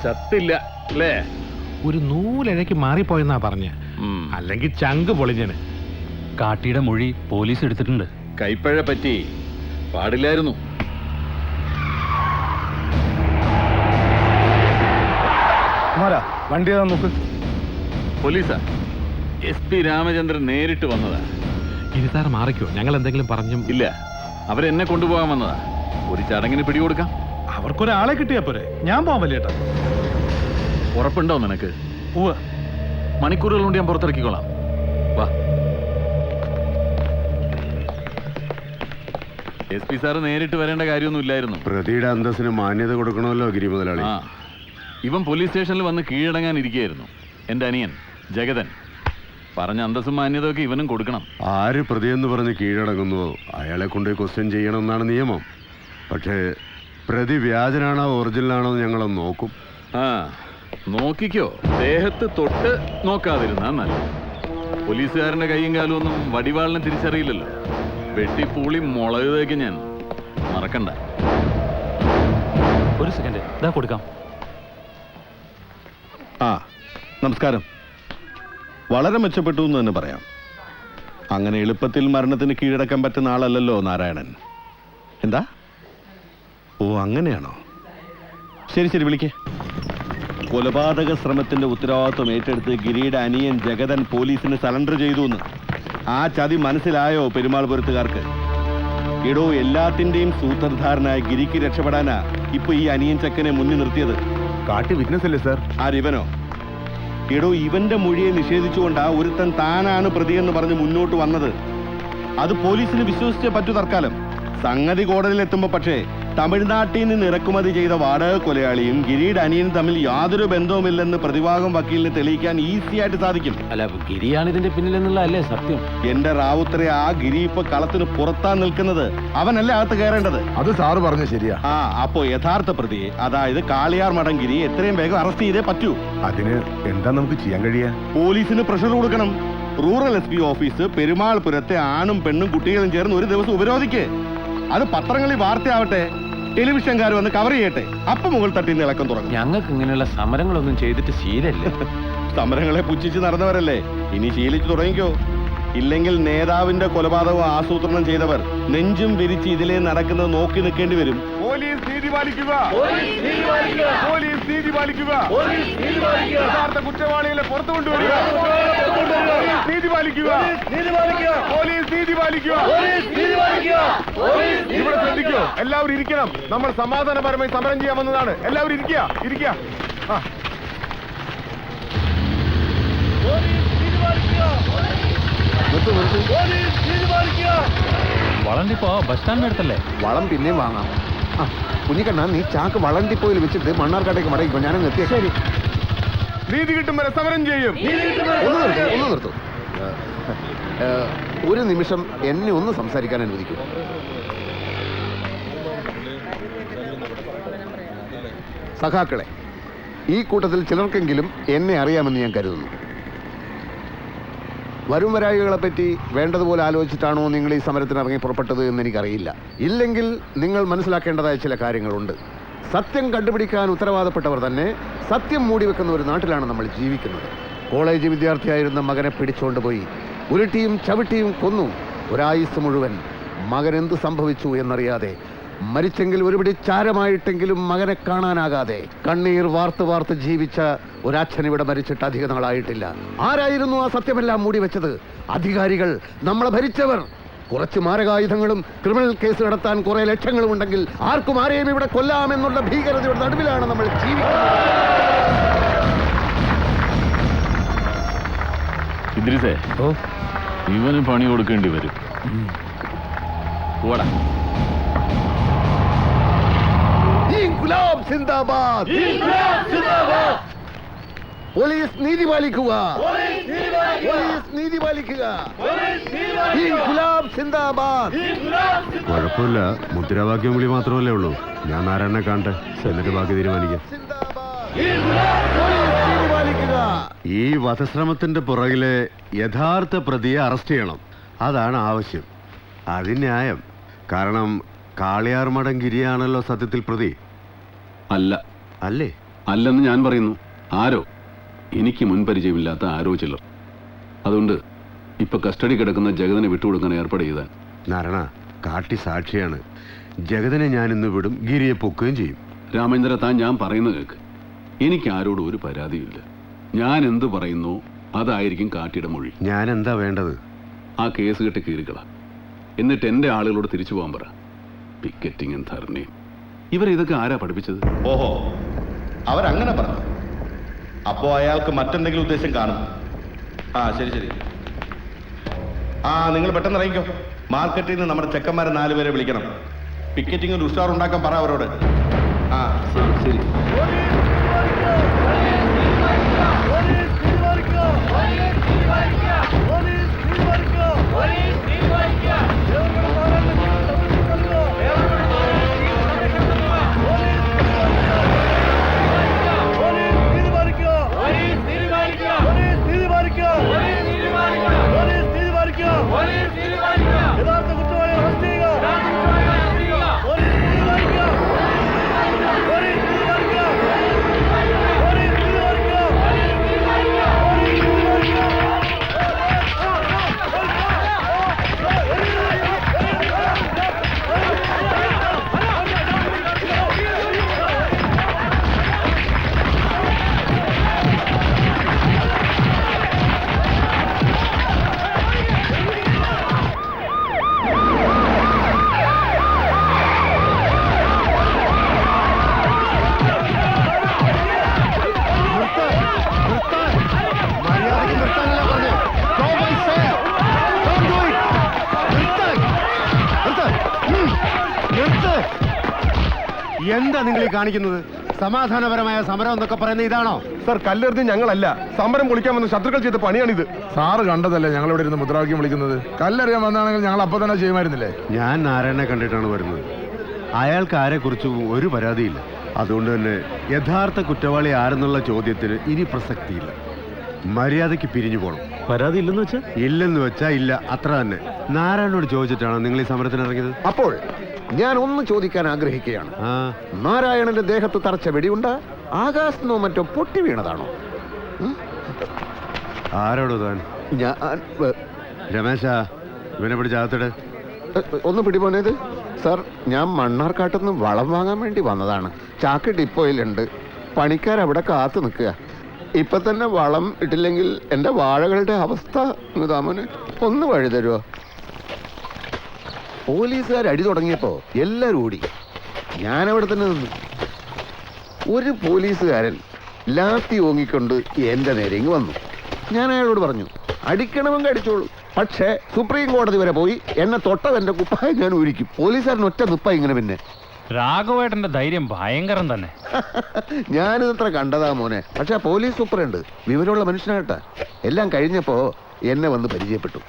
ചത്തില്ല അല്ലേ? ഒരു നൂലിഴയ്ക്ക് മാറിപ്പോയെന്നാ പറഞ്ഞ, അല്ലെങ്കിൽ ചങ്ക് പൊളിഞ്ഞന്. കാട്ടിയുടെ മൊഴി പോലീസ് എടുത്തിട്ടുണ്ട്. കൈപ്പഴ പറ്റി പാടില്ലായിരുന്നു. വണ്ടി നോക്ക്. പോലീസാ? SP രാമചന്ദ്രൻ നേരിട്ട് വന്നതാ. ഇരുത്താർ മാറിക്കോ, ഞങ്ങൾ എന്തെങ്കിലും പറഞ്ഞും. ഇല്ല, അവരെന്നെ കൊണ്ടുപോകാൻ വന്നതാ. ഒരു ചടങ്ങിന് പിടികൊടുക്കാം. അവർക്കൊരാളെ കിട്ടിയാ പോരെ, ഞാൻ പോവാൻ വലിയേട്ടാ. ഉറപ്പുണ്ടോ നിനക്ക്? മണിക്കൂറുകൾ കൊണ്ട് ഞാൻ പുറത്തിറക്കിക്കോളാം. വാ. SP സാറ് നേരിട്ട് വരേണ്ട കാര്യമൊന്നും ഇല്ലായിരുന്നു. പ്രതിയുടെ അന്തസ്സിന് മാന്യത കൊടുക്കണമല്ലോ ഗിരി മുതലാളി. ഇവൻ പോലീസ് സ്റ്റേഷനിൽ വന്ന് കീഴടങ്ങാൻ ഇരിക്കുകയായിരുന്നു. എൻ്റെ അനിയൻ ജഗതൻ. പറഞ്ഞ അന്തസ്സും മാന്യതയൊക്കെ ഇവനും കൊടുക്കണം. ആര് പ്രതിയെന്ന് പറഞ്ഞ് കീഴടങ്ങുന്നുവോ അയാളെ കൊണ്ട് ക്വസ്റ്റ്യൻ ചെയ്യണമെന്നാണ് നിയമം. പക്ഷേ പ്രതി വ്യാജനാണോ ഒറിജിനലാണോ ഞങ്ങളൊന്ന് നോക്കും. നോക്കിക്കോ. ദേഹത്ത് തൊട്ട് നോക്കാതിരുന്നാ നല്ല. പോലീസുകാരൻ്റെ കൈയും കാലും ഒന്നും വടിവാളിനെ തിരിച്ചറിയില്ലല്ലോ. വെട്ടിപ്പൂളി മുളക് തേക്ക് ഞാൻ മറക്കണ്ട. ഒരു സെക്കൻഡ്, ഇതാ കൊടുക്കാം. നമസ്കാരം. വളരെ മെച്ചപ്പെട്ടു എന്ന് തന്നെ പറയാം. അങ്ങനെ എളുപ്പത്തിൽ മരണത്തിന് കീഴടക്കാൻ പറ്റുന്ന ആളല്ലല്ലോ നാരായണൻ. എന്താ? ഓ, അങ്ങനെയാണോ? ശരി ശരി, വിളിക്കേ. കൊലപാതക ശ്രമത്തിന്റെ ഉത്തരവാദിത്വം ഏറ്റെടുത്ത് ഗിരിയുടെ അനിയൻ ജഗതൻ പോലീസിന് സറണ്ടർ ചെയ്തു എന്ന്. ആ ചതി മനസ്സിലായോ പെരുമാൾപുരത്തുകാർക്ക്? എടോ, എല്ലാത്തിന്റെയും സൂത്രധാരനായ ഗിരിക്ക് രക്ഷപ്പെടാനാ ഇപ്പൊ ഈ അനിയൻ ചക്കനെ മുന്നിൽ നിർത്തിയത്. കാട്ടി വിറ്റ്നസ് അല്ലേ സാർ? ആരിവനോ? എടോ, ഇവന്റെ മൊഴിയെ നിഷേധിച്ചുകൊണ്ടാ ഒരുത്തൻ താനാണ് പ്രതിയെന്ന് പറഞ്ഞ് മുന്നോട്ട് വന്നത്. അത് പോലീസിന് വിശ്വസിച്ചേ പറ്റൂ തൽക്കാലം. സംഗതി കോടതിയിലെത്തുമ്പോ പക്ഷേ തമിഴ്നാട്ടിൽ നിന്ന് ഇറക്കുമതി ചെയ്ത വാടക കൊലയാളിയും ഗിരിയുടെ അനിയനും തമ്മിൽ യാതൊരു ബന്ധവുമില്ലെന്ന് പ്രതിഭാഗം വക്കീലിന് തെളിയിക്കാൻ ഈസിയായിട്ട് സാധിക്കും. അല്ല, ഗിരിയാണ് ഇതിന്റെ പിന്നിലെന്നുള്ള അല്ലേ സത്യം? എന്റെ റാവുത്തരെ, ആ ഗിരി ഇപ്പൊ കളത്തിന് പുറത്താ നിൽക്കുന്നത്. അവനല്ലേ അകത്ത് കയറേണ്ടത്. അത് സാറ് പറഞ്ഞ ശരിയാ. അപ്പോ യഥാർത്ഥ പ്രതിയെ, അതായത് കാളിയാർ മഠം ഗിരി എത്രയും വേഗം അറസ്റ്റ് ചെയ്തേ പറ്റൂ. അതിന് എന്താ നമുക്ക് ചെയ്യാൻ കഴിയാ? പോലീസിന് പ്രഷർ കൊടുക്കണം. റൂറൽ SP ഓഫീസ് പെരുമാൾപുരത്തെ ആണും പെണ്ണും കുട്ടികളും ചേർന്ന് ഒരു ദിവസം ഉപരോധിക്ക്. അത് പത്രങ്ങളിൽ വാർത്തയാവട്ടെ, ടെലിവിഷൻകാർ വന്ന് കവർ ചെയ്യട്ടെ. അപ്പം മുകൾ തട്ടിന്ന് ഇളക്കം തുടങ്ങും. ഞങ്ങൾക്ക് ഇങ്ങനെയുള്ള സമരങ്ങളൊന്നും ചെയ്തിട്ട് ശീലല്ല. സമരങ്ങളെ പുച്ഛിച്ച് നടന്നവരല്ലേ, ഇനി ശീലിച്ചു തുടങ്ങിക്കോ. ഇല്ലെങ്കിൽ നേതാവിന്റെ കൊലപാതകം ആസൂത്രണം ചെയ്തവർ നെഞ്ചും വിരിച്ച് ഇതിലേ നടക്കുന്നത് നോക്കി നിൽക്കേണ്ടി വരും. പോലീസ് നീതി പാലിക്കുക, പോലീസ് നീതി പാലിക്കുക, യഥാർത്ഥ കുറ്റവാളികളെ പുറത്തു കൊണ്ടുവരിക, നീതി പാലിക്കുക, പോലീസ് നീതി പാലിക്കുക. ഇവിടെ ശ്രദ്ധിക്കൂ, എല്ലാവരും ഇരിക്കണം. നമ്മൾ സമാധാനപരമായി സമരം ചെയ്യാൻ വന്നതാണ്. എല്ലാവരും ഇരിക്കുക. വളണ്ടിപ്പോ ബസ് സ്റ്റാൻഡിന് അടുത്തല്ലേ? വളം പിന്നെയും വാങ്ങാം. കുഞ്ഞിക്കണ്ണ, നീ ചാക്ക് വളണ്ടിപ്പോയിൽ വെച്ചിട്ട് മണ്ണാർക്കാട്ടേക്ക് മടങ്ങിക്കോ. ഞാനങ്ങ് എത്തിയ. ശരി. നീതി കിട്ടും വരെ സമരം ചെയ്യും. ഒന്ന് നിർത്തൂ. ഒരു നിമിഷം എന്നെ ഒന്ന് സംസാരിക്കാൻ അനുവദിക്കൂ. സഖാക്കളെ, ഈ കൂട്ടത്തിൽ ചിലർക്കെങ്കിലും എന്നെ അറിയാമെന്ന് ഞാൻ കരുതുന്നു. വരും വരായികളെ പറ്റി വേണ്ടതുപോലെ ആലോചിച്ചിട്ടാണോ നിങ്ങൾ ഈ സമരത്തിന് ഇറങ്ങി പുറപ്പെട്ടത് എന്ന് എനിക്കറിയില്ല. ഇല്ലെങ്കിൽ നിങ്ങൾ മനസ്സിലാക്കേണ്ടതായ ചില കാര്യങ്ങളുണ്ട്. സത്യം കണ്ടുപിടിക്കാൻ ഉത്തരവാദപ്പെട്ടവർ തന്നെ സത്യം മൂടിവെക്കുന്ന ഒരു നാട്ടിലാണ് നമ്മൾ ജീവിക്കുന്നത്. കോളേജ് വിദ്യാർത്ഥിയായിരുന്ന മകനെ പിടിച്ചുകൊണ്ടുപോയി ഉരുട്ടിയും ചവിട്ടിയും കൊന്നു. ഒരായുസ് മുഴുവൻ മകൻ എന്ത് സംഭവിച്ചു എന്നറിയാതെ, മരിച്ചെങ്കിൽ ഒരുപിടി ചാരമായിട്ടെങ്കിലും മകനെ കാണാനാകാതെ കണ്ണീർ വാർത്ത് ജീവിച്ച ഒരച്ഛൻ ഇവിടെ മരിച്ചിട്ട് അധിക നാളായിട്ടില്ല. ആരായിരുന്നു ആ സത്യമെല്ലാം മൂടിവെച്ചത്? അധികാരികൾ, നമ്മളെ ഭരിച്ചവർ. കുറച്ച് മാരകായുധങ്ങളും ക്രിമിനൽ കേസ് നടത്താൻ കുറെ ലക്ഷങ്ങളും ഉണ്ടെങ്കിൽ ആർക്കും ആരെയും ഇവിടെ കൊല്ലാമെന്നുള്ള ഭീകരതയുടെ നടുവിലാണ് നമ്മൾ ജീവിക്കുന്നത്. ഇദ്രിസേ, ഇവന് പണി കൊടുക്കേണ്ടി വരും. പോടാ. ഇൻക്ലാബ് സിന്ദാബാദ്! പോലീസ് നീതി പാലിക്കുക, പോലീസ് നീതി പാലിക്കുക. ഇൻക്ലാബ് സിന്ദാബാദ്! കുഴപ്പമില്ല, മുദ്രാവാക്യം വിളി മാത്രമല്ലേ ഉള്ളൂ. ഞാൻ നാരായണനെ കാണട്ടെ, എന്നിട്ട് ബാക്കി തീരുമാനിക്കാം. ഈ വധശ്രമത്തിന്റെ പുറകിലെ യഥാർത്ഥ പ്രതിയെ അറസ്റ്റ് ചെയ്യണം. അതാണ് ആവശ്യം. അത് ന്യായം. കാരണം കാളിയാർ മഠം ഗിരിയാണല്ലോ സത്യത്തിൽ പ്രതി. അല്ല. അല്ലേ? അല്ലെന്ന് ഞാൻ പറയുന്നു. ആരോ, എനിക്ക് മുൻപരിചയമില്ലാത്ത ആരോ ചിലർ. അതുകൊണ്ട് ഇപ്പൊ കസ്റ്റഡി കിടക്കുന്ന ജഗതിനെ വിട്ടുകൊടുക്കാൻ ഏർപ്പാട് ചെയ്താൽ. നാരായണ, കാട്ടി സാക്ഷിയാണ്. ജഗതിനെ ഞാൻ ഇന്ന് വിടും, ഗിരിയെ പൊക്കുകയും ചെയ്യും. രാമേന്ദ്ര, താൻ ഞാൻ പറയുന്നത് കേൾക്ക്. എനിക്ക് ആരോടും ഒരു പരാതിയില്ല. ഞാൻ എന്ത് പറയുന്നു അതായിരിക്കും കാട്ടിയുടെ മൊഴി. ഞാൻ എന്താ വേണ്ടത്? ആ കേസ് കെട്ടി കീറിക്കള. എന്നിട്ട് എൻ്റെ ആളുകളോട് തിരിച്ചു പോകാൻ പറ. പിക്കറ്റിങ്ങും ധർണയും ഇതൊക്കെ ആരാ പഠിപ്പിച്ചത്? ഓഹോ, അവരങ്ങനെ പറഞ്ഞു. അപ്പോ അയാൾക്ക് മറ്റെന്തെങ്കിലും ഉദ്ദേശം കാണും. ആ ശരി ശരി. ആ നിങ്ങൾ പെട്ടെന്ന് ഇറങ്ങിക്കോ. മാർക്കറ്റിൽ നിന്ന് നമ്മുടെ ചെക്കന്മാരെ 4 പേരെ വിളിക്കണം. പിക്കറ്റിംഗ് ഒരു ഉഷാർ ഉണ്ടാക്കാൻ പറ അവരോട്. ആ ശരി ശരി. എന്താ നിങ്ങൾ ഈ കാണിക്കുന്നത്? സമാധാനപരമായ സമരം എന്നൊക്കെ പറയുന്നത് ഇതാണോ? സർ, കല്ലെറിഞ്ഞ് ഞങ്ങളല്ല, സമരം പൊളിക്കാമെന്ന് ശത്രുക്കൾ ചെയ്ത പണിയാണിത്. സാറ് കണ്ടതല്ലേ ഞങ്ങൾ ഇവിടെ ഇരുന്ന് മുദ്രാവാക്യം വിളിക്കുന്നത്? കല്ലെറിയാൻ വന്നാണെങ്കിൽ ഞങ്ങൾ അപ്പൊ തന്നെ ചെയ്യുമായിരുന്നില്ലേ? ഞാൻ നാരായണനെ കണ്ടിട്ടാണ് വരുന്നത്. അയാൾക്ക് ആരെക്കുറിച്ചും ഒരു പരാതിയില്ല. അതുകൊണ്ട് തന്നെ യഥാർത്ഥ കുറ്റവാളി ആരെന്നുള്ള ചോദ്യത്തിന് ഇനി പ്രസക്തിയില്ല. മര്യാദയ്ക്ക് പിരിഞ്ഞു പോകണം. പരാതി ഇല്ലെന്ന് വെച്ചാ? ഇല്ലെന്ന് വെച്ചാ ഇല്ല, അത്ര തന്നെ. നാരായണനോട് ചോദിച്ചിട്ടാണോ നിങ്ങൾ ഈ സമരത്തിന് ഇറങ്ങിയത്? അപ്പോൾ ഞാൻ ഒന്ന് ചോദിക്കാൻ ആഗ്രഹിക്കുകയാണ്. നാരായണന്റെ ദേഹത്ത് തറച്ച വെടിയുണ്ട ആകാശത്തോ മറ്റോ പൊട്ടി വീണതാണോ? ആരോടോ താൻ? ഞാൻ രമേശ, ഇവനെ പിടിച്ചകത്തിട്. ഒന്ന് പിടിപോനേത് സാർ. ഞാൻ മണ്ണാർക്കാട്ടുനിന്ന് വളം വാങ്ങാൻ വേണ്ടി വന്നതാണ്. ചാക്ക് ഡിപ്പോയിലുണ്ട്. പണിക്കാരവിടെ കാത്തു നിൽക്കുക. ഇപ്പൊ തന്നെ വളം ഇട്ടില്ലെങ്കിൽ എന്റെ വാഴകളുടെ അവസ്ഥ താമോനെ ഒന്ന് വഴി തരുമോ? പോലീസുകാർ അടി തുടങ്ങിയപ്പോ എല്ലാരും ഓടി. ഞാനവിടെ തന്നെ നിന്നു. ഒരു പോലീസുകാരൻ ലാത്തി ഓങ്ങിക്കൊണ്ട് എന്റെ നേരെ വന്നു. ഞാൻ അയാളോട് പറഞ്ഞു, അടിക്കണമെങ്കിൽ അടിച്ചോളൂ, പക്ഷേ സുപ്രീം കോടതി വരെ പോയി എന്നെ തൊട്ടതെന്റെ കുപ്പായം ഞാൻ ഊരിക്കും. പോലീസുകാരൻ ഒറ്റ നിപ്പ ഇങ്ങനെ. പിന്നെ രാഘവേട്ടന്റെ ധൈര്യം ഭയങ്കരം തന്നെ. ഞാനിതത്ര കണ്ടതാ മോനെ. പക്ഷെ പോലീസ് സൂപ്പറുണ്ട്, വിവരമുള്ള മനുഷ്യനായിട്ടാ. എല്ലാം കഴിഞ്ഞപ്പോ എന്നെ വന്ന് പരിചയപ്പെട്ടു.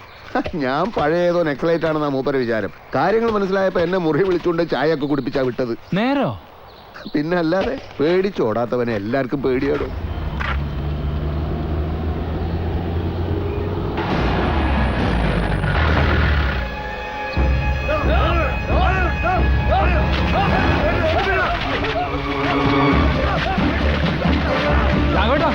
ഞാൻ പഴയതോ നെക്ലൈറ്റ് ആണെന്നാ മൂപ്പര വിചാരം. കാര്യങ്ങൾ മനസ്സിലായപ്പോ എന്നെ മുറി വിളിച്ചുകൊണ്ട് ചായ ഒക്കെ കുടിപ്പിച്ചാ വിട്ടത്. നേരോ? പിന്നെ അല്ലാതെ പേടിച്ചോടാത്തവനെ എല്ലാവർക്കും പേടിയാടും. രാഘവേട്ടാ,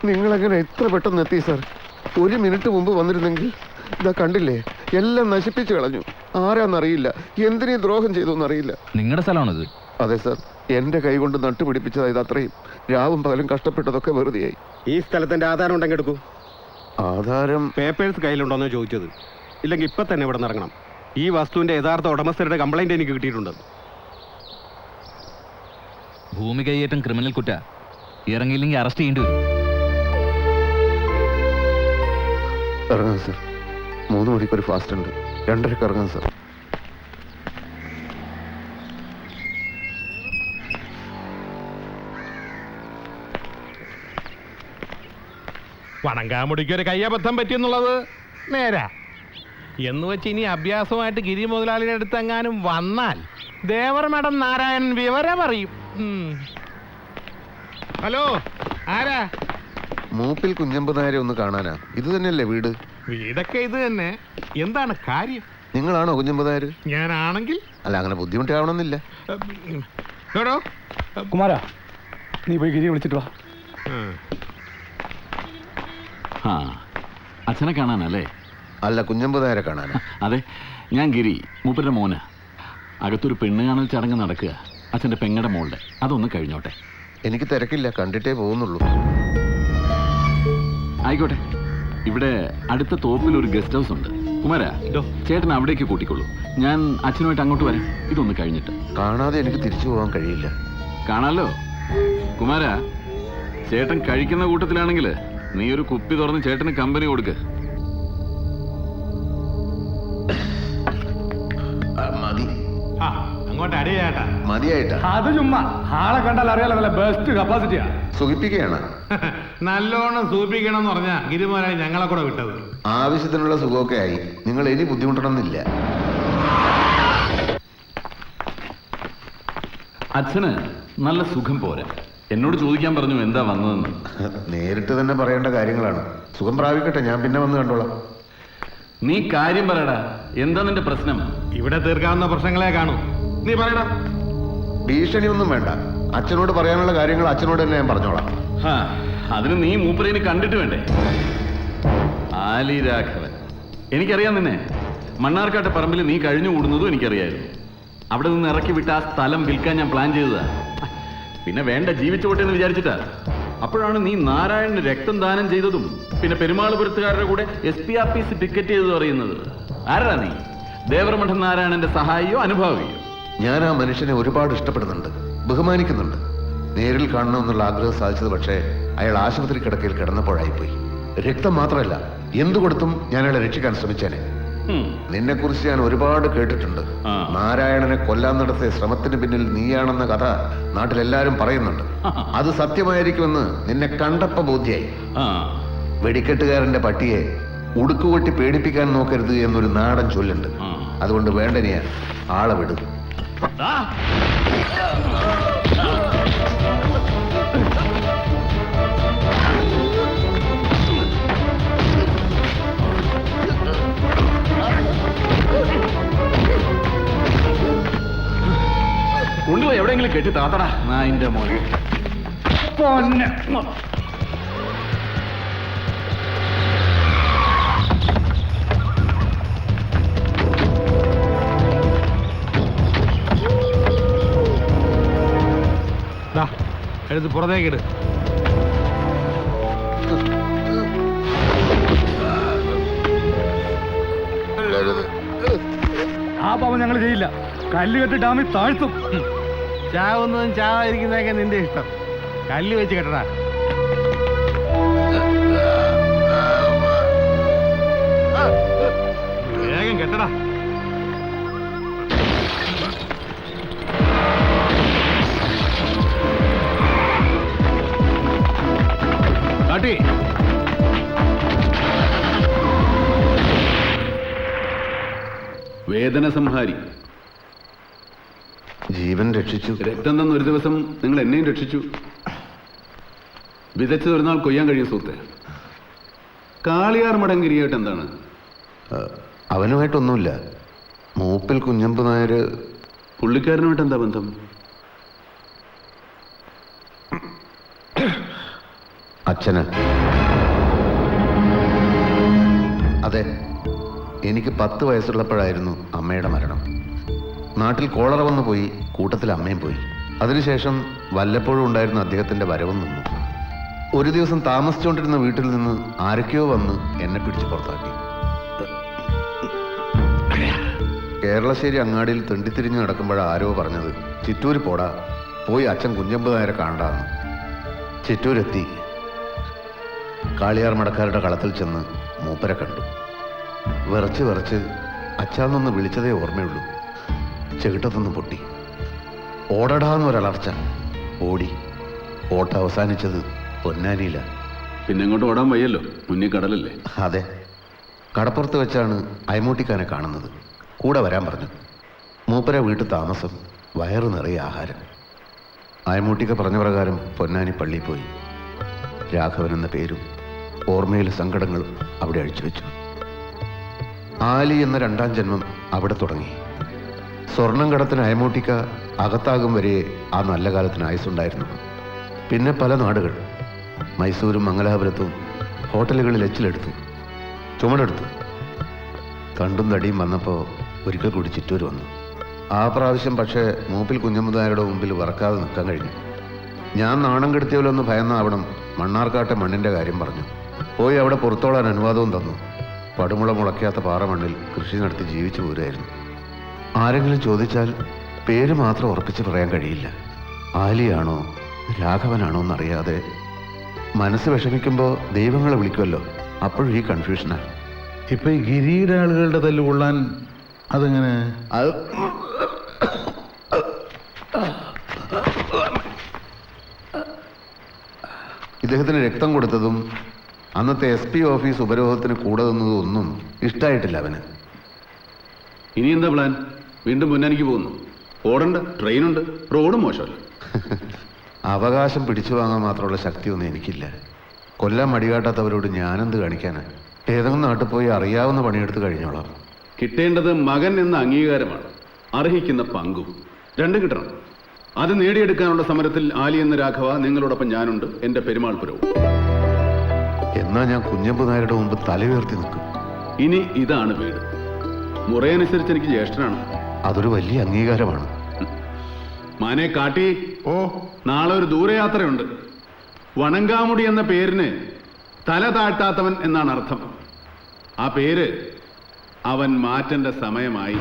നിങ്ങളെങ്ങനെ എത്ര പെട്ടെന്ന് എത്തി സാർ? 1 മിനിറ്റ് മുമ്പ് വന്നിരുന്നെങ്കിൽ ഇതാ കണ്ടില്ലേ, എല്ലാം നശിപ്പിച്ചു കളഞ്ഞു. ആരാന്നറിയില്ല, എന്തിനീ ദ്രോഹം ചെയ്തു എന്നറിയില്ല. നിങ്ങളുടെ സ്ഥലമാണിത്? അതെ സാർ, എന്റെ കൈ കൊണ്ട് നട്ടുപിടിപ്പിച്ചതായത് അത്രയും. രാവും പകലും കഷ്ടപ്പെട്ടതൊക്കെ വെറുതെയായി. ഈ സ്ഥലത്തിന്റെ ആധാരം ഉണ്ടെങ്കിൽ എടുക്കൂ. ആധാരം പേപ്പേഴ്സ് കയ്യിലുണ്ടോന്ന് ചോദിച്ചത്. ഇല്ലെങ്കിൽ ഇപ്പൊ തന്നെ ഇവിടെ ഇറങ്ങണം. ഈ വസ്തുവിന്റെ യഥാർത്ഥ ഉടമസ്ഥരുടെ കംപ്ലൈന്റ് എനിക്ക് കിട്ടിയിട്ടുണ്ട്. ഭൂമി കൈയേറ്റം ക്രിമിനൽ കുറ്റ. ഇറങ്ങിയില്ലെങ്കിൽ അറസ്റ്റ് ചെയ്യേണ്ടി വരും. ഇറങ്ങാം സാർ. 3 മണിക്കൊരു ഫാസ്റ്റ് ഉണ്ട്. 2:30 ഇറങ്ങും സർ. വണങ്കാമുടിക്ക് ഒരു കയ്യബദ്ധം പറ്റിയെന്നുള്ളത് നേരാ. എന്ന് വെച്ച് ഇനി അഭ്യാസമായിട്ട് ഗിരി മുതലാളിയുടെ അടുത്ത് എങ്ങാനും വന്നാൽ ദേവർ മേഡം നാരായണൻ വിവരം പറയും. ഹലോ, ആരാ? മൂപ്പിൽ കുഞ്ഞമ്പ് നായരെ ഒന്ന് കാണാനാ. ഇത് തന്നെയല്ലേ വീട്? വീടൊക്കെ ഇത് തന്നെ. എന്താണ് കാര്യം? നിങ്ങളാണോ കുഞ്ഞമ്പ് നായർ? ഞാനാണെങ്കിൽ അല്ല, അങ്ങനെ ബുദ്ധിമുട്ടാവണമെന്നില്ല. കേട്ടോ കുമാരാ, നീ പോയി ഗിരി വിളിച്ചിട്ട് വാ. ആ, അച്ഛനെ കാണാനല്ലേ? അല്ല, കുഞ്ഞമ്പ് നായരെ കാണാനാ. അതെ, ഞാൻ ഗിരി, മൂപ്പരുടെ മോന്. അകത്തൊരു പെണ്ണ് കാണൽ ചടങ്ങ് നടക്കുക, അച്ഛൻ്റെ പെങ്ങടെ മോളുടെ. അതൊന്ന് കഴിഞ്ഞോട്ടെ. എനിക്ക് തിരക്കില്ല, കണ്ടിട്ടേ പോകുന്നുള്ളൂ. ആയിക്കോട്ടെ. ഇവിടെ അടുത്ത തോപ്പിൽ ഒരു ഗസ്റ്റ് ഹൗസ് ഉണ്ട്. കുമാരാ, ചേട്ടൻ അവിടേക്ക് കൂട്ടിക്കൊള്ളൂ. ഞാൻ അച്ഛനുമായിട്ട് അങ്ങോട്ട് വരാം, ഇതൊന്ന് കഴിഞ്ഞിട്ട്. കാണാതെ എനിക്ക് തിരിച്ചു പോകാൻ കഴിയില്ല. കാണാലോ. കുമാരാ, ചേട്ടൻ കഴിക്കുന്ന കൂട്ടത്തിലാണെങ്കിൽ നീ ഒരു കുപ്പി തുറന്ന് ചേട്ടന് കമ്പനി കൊടുക്ക്. മതി, അങ്ങോട്ട് അടിയേട്ടാ. മതിയായിട്ടാ. അത് ചുമ്മാ ആളെ കണ്ടാൽ അറിയാലോ, നല്ല ബെസ്റ്റ് കപ്പാസിറ്റിയാ. സുഖിപ്പിക്കുകയാണ്. നല്ലോണം സൂപ്പിക്കണം എന്ന് പറഞ്ഞാ ഗിരിമോനായി ഞങ്ങളെ കൂടെ വിട്ടത്. ആവശ്യത്തിനുള്ള സുഖമൊക്കെ ആയി. നിങ്ങൾ ഇനി ബുദ്ധിമുട്ടണമെന്നില്ല. അച്ഛന് നല്ല സുഖം പോരാ. എന്നോട് ചോദിക്കാൻ പറഞ്ഞു എന്താ വന്നതെന്ന്. നേരിട്ട് തന്നെ പറയേണ്ട കാര്യങ്ങളാണ്. സുഖം പ്രാപിക്കട്ടെ, ഞാൻ പിന്നെ വന്ന് കണ്ടോളാം. നീ കാര്യം പറയടാ. എന്താ നിന്റെ പ്രശ്നം? ഇവിടെ തീർക്കാവുന്ന പ്രശ്നങ്ങളെ കാണൂ. നീ പറയടാ. ഭീഷണി ഒന്നും വേണ്ട. അച്ഛനോട് പറയാനുള്ള കാര്യങ്ങൾ അച്ഛനോട് തന്നെ ഞാൻ പറഞ്ഞോളാം. അതിന് നീ മൂപ്പരേനെ കണ്ടിട്ട് വേണ്ടേ? ആലി രാഘവൻ, എനിക്കറിയാം നിന്നെ. മണ്ണാർക്കാട്ടെ പറമ്പിൽ നീ കഴിഞ്ഞു കൂടുന്നതും എനിക്കറിയായിരുന്നു. അവിടെ നിന്ന് ഇറക്കി വിട്ട ആ സ്ഥലം വിൽക്കാൻ ഞാൻ പ്ലാൻ ചെയ്തതാ. പിന്നെ വേണ്ട, ജീവിച്ചോട്ടെ എന്ന് വിചാരിച്ചിട്ടാ. അപ്പോഴാണ് നീ നാരായണന് രക്തം ദാനം ചെയ്തതും പിന്നെ പെരുമാളുപുരത്തുകാരുടെ കൂടെ SPRPC ടിക്കറ്റ് ചെയ്തതും അറിയുന്നത്. ആരാ നീ? ദേവരമഠം നാരായണന്റെ സഹായിയോ അനുഭാവിയോ? ഞാൻ ആ മനുഷ്യനെ ഒരുപാട് ഇഷ്ടപ്പെടുന്നുണ്ട്, ബഹുമാനിക്കുന്നുണ്ട്. നേരിൽ കാണണമെന്നുള്ള ആഗ്രഹം സാധിച്ചത് പക്ഷേ അയാൾ ആശുപത്രി കിടക്കയിൽ കിടന്നപ്പോഴായിപ്പോയി. രക്തം മാത്രമല്ല, എന്തു കൊടുത്തും ഞാൻ അയാളെ രക്ഷിക്കാൻ ശ്രമിച്ചേനെ. നിന്നെക്കുറിച്ച് ഞാൻ ഒരുപാട് കേട്ടിട്ടുണ്ട്. നാരായണനെ കൊല്ലാൻ നടത്തിയ ശ്രമത്തിന് പിന്നിൽ നീയാണെന്ന കഥ നാട്ടിലെല്ലാരും പറയുന്നുണ്ട്. അത് സത്യമായിരിക്കുമെന്ന് നിന്നെ കണ്ടപ്പോ ബോധ്യായി. വെടിക്കെട്ടുകാരന്റെ പട്ടിയെ ഉടുക്കുകൊട്ടി പേടിപ്പിക്കാൻ നോക്കരുത് എന്നൊരു നാടൻ ചൊല്ലുണ്ട്. അതുകൊണ്ട് വേണ്ടനെയാ, ആളെ വിട്. കൊണ്ടുപോയി എവിടെയെങ്കിലും കെട്ടി താത്തടാ നായിന്റെ മോനെ. എടുത്ത് പുറത്തേക്കിട്. ആ പാപം ഞങ്ങൾ ചെയ്യില്ല. കല്ലുകെട്ട് ഡാമിൽ താഴ്ത്തും. ചാവുന്നതും ചാവാതിരിക്കുന്നതൊക്കെ നിന്റെ ഇഷ്ടം. കല്ല് വെച്ച് കെട്ടടാ. വേഗം കെട്ടടാ. കാട്ടി. വേദന സംഹാരി. ജീവൻ രക്ഷിച്ചു. രക്തം തന്ന ഒരു ദിവസം നിങ്ങൾ എന്നെയും രക്ഷിച്ചു. വിതച്ചത് ഒരു നാൾ കൊയ്യാൻ കഴിയും സുഹൃത്തെ. കാളിയാർ മഠം ഗിരിയായിട്ട് എന്താണ്? അവനുമായിട്ടൊന്നുമില്ല. മൂപ്പിൽ കുഞ്ഞമ്പ് നായർ. പുള്ളിക്കാരനുമായിട്ട് എന്താ ബന്ധം? അച്ഛന്. അതെ, എനിക്ക് 10 വയസ്സുള്ളപ്പോഴായിരുന്നു അമ്മയുടെ മരണം. നാട്ടിൽ കോളറ വന്നു പോയി, കൂട്ടത്തിൽ അമ്മയും പോയി. അതിനുശേഷം വല്ലപ്പോഴും ഉണ്ടായിരുന്ന അദ്ദേഹത്തിന്റെ വരവും നിന്നു. ഒരു ദിവസം താമസിച്ചുകൊണ്ടിരുന്ന വീട്ടിൽ നിന്ന് ആരൊക്കെയോ വന്ന് എന്നെ പിടിച്ച് പുറത്താക്കി. കേരളശ്ശേരി അങ്ങാടിയിൽ തെണ്ടിത്തിരിഞ്ഞ് നടക്കുമ്പോഴാണ് ആരോ പറഞ്ഞത്, ചിറ്റൂര് പോടാ, പോയി അച്ഛൻ കുഞ്ഞമ്പ് നായരെ കാണാന്ന്. ചിറ്റൂരെത്തി. കാളിയാർ മടക്കാരുടെ കളത്തിൽ ചെന്ന് മൂപ്പരെ കണ്ടു. വിറച്ച് വിറച്ച് അച്ഛാന്നൊന്ന് വിളിച്ചതേ ഓർമ്മയുള്ളൂ. ചെകിട്ടത്തൊന്ന് പൊട്ടി. ഓടടാന്നൊരളർച്ച. ഓടി. ഓട്ട അവസാനിച്ചത് പൊന്നാനിയില. പിന്നെ അങ്ങോട്ട് ഓടാൻ വയ്യല്ലോ, മുന്നിൽ കടലല്ലേ. അതെ, കടപ്പുറത്ത് വെച്ചാണ് അയമൂട്ടിക്കാനെ കാണുന്നത്. കൂടെ വരാൻ പറഞ്ഞു. മൂപ്പര വീട്ടിൽ താമസം, വയറ് നിറയെ ആഹാരം. അയമൂട്ടിക്ക പറഞ്ഞ പ്രകാരം പൊന്നാനി പള്ളിയിൽ പോയി. രാഘവൻ എന്ന പേരും ഓർമ്മയിലെ സങ്കടങ്ങളും അവിടെ അഴിച്ചു വെച്ചു. ആലി എന്ന രണ്ടാം ജന്മം അവിടെ തുടങ്ങി. സ്വർണം കടത്തിന് അയമൂട്ടിക്ക അകത്താകും വരെ ആ നല്ല കാലത്തിന് ആയുസ്സുണ്ടായിരുന്നു. പിന്നെ പല നാടുകൾ, മൈസൂരും മംഗലാപുരത്തും ഹോട്ടലുകളിൽ എച്ചിലെടുത്തു, ചുമടെടുത്തു. തണ്ടും തടിയും വന്നപ്പോൾ ഒരിക്കൽ കൂടി ചിറ്റൂർ വന്നു. ആ പ്രാവശ്യം പക്ഷേ മൂപ്പിൽ കുഞ്ഞമ്മുതായുടെ മുമ്പിൽ വറക്കാതെ നിൽക്കാൻ കഴിഞ്ഞു. ഞാൻ നാണം കെടുത്തിയവരൊന്ന് ഭയന്നാവണം മണ്ണാർക്കാട്ടെ മണ്ണിൻ്റെ കാര്യം പറഞ്ഞു. പോയി അവിടെ പുറത്തോളാൻ അനുവാദവും തന്നു. പടുമുള മുളയ്ക്കാത്ത പാറമണ്ണിൽ കൃഷി നടത്തി ജീവിച്ചു പോരുമായിരുന്നു. ആരെങ്കിലും ചോദിച്ചാൽ പേര് മാത്രം ഉറപ്പിച്ച് പറയാൻ കഴിയില്ല. ആലിയാണോ രാഘവനാണോ എന്നറിയാതെ മനസ്സ് വിഷമിക്കുമ്പോൾ ദൈവങ്ങളെ വിളിക്കുമല്ലോ, അപ്പോഴും ഈ കൺഫ്യൂഷനാണ്. ഇപ്പൊ ഈ ഗിരിയുടെ ആളുകളുടെ തല്ല് കൊള്ളാൻ അതെങ്ങനെ? അത് ഇദ്ദേഹത്തിന് രക്തം കൊടുത്തതും അന്നത്തെ SP ഓഫീസ് ഉപരോധത്തിന് കൂടെ നിന്നതും ഒന്നും ഇഷ്ടമായിട്ടില്ല അവന്. ഇനി എന്താ പ്ലാൻ? വീണ്ടും പൊന്നാനിക്ക് പോകുന്നു. ഓടണ്ട, ട്രെയിനുണ്ട്, റോഡും മോശമല്ല. അവകാശം പിടിച്ചു വാങ്ങാൻ മാത്രമുള്ള ശക്തിയൊന്നും എനിക്കില്ല. കൊല്ലാൻ മടികാട്ടാത്തവരോട് ഞാനെന്ത് കാണിക്കാനാ? ഏതെങ്കിലും നാട്ടിൽ പോയി അറിയാവുന്ന പണിയെടുത്ത് കഴിഞ്ഞോളാം. കിട്ടേണ്ടത് മകൻ എന്ന അംഗീകാരമാണ്, അർഹിക്കുന്ന പങ്കും. രണ്ടും കിട്ടണം. അത് നേടിയെടുക്കാനുള്ള സമരത്തിൽ ആലി എന്ന രാഘവ നിങ്ങളോടൊപ്പം ഞാനുണ്ട്, എൻ്റെ പെരുമാൾപുരവും. എന്നാ ഞാൻ കുഞ്ഞമ്പു നായരുടെ മുമ്പ് തലയുയർത്തി നിൽക്കും. ഇനി ഇതാണ് വീട്. മുറയനുസരിച്ച് എനിക്ക് ജ്യേഷ്ഠനാണ്. അതൊരു വലിയ അംഗീകാരമാണ്. മാനെ കാട്ടി, നാളെ ഒരു ദൂരയാത്രയുണ്ട്. വണങ്കാമുടി എന്ന പേരിന് തല താഴ്ത്താത്തവൻ എന്നാണ് അർത്ഥം. ആ പേര് അവൻ മാറ്റേണ്ട സമയമായി.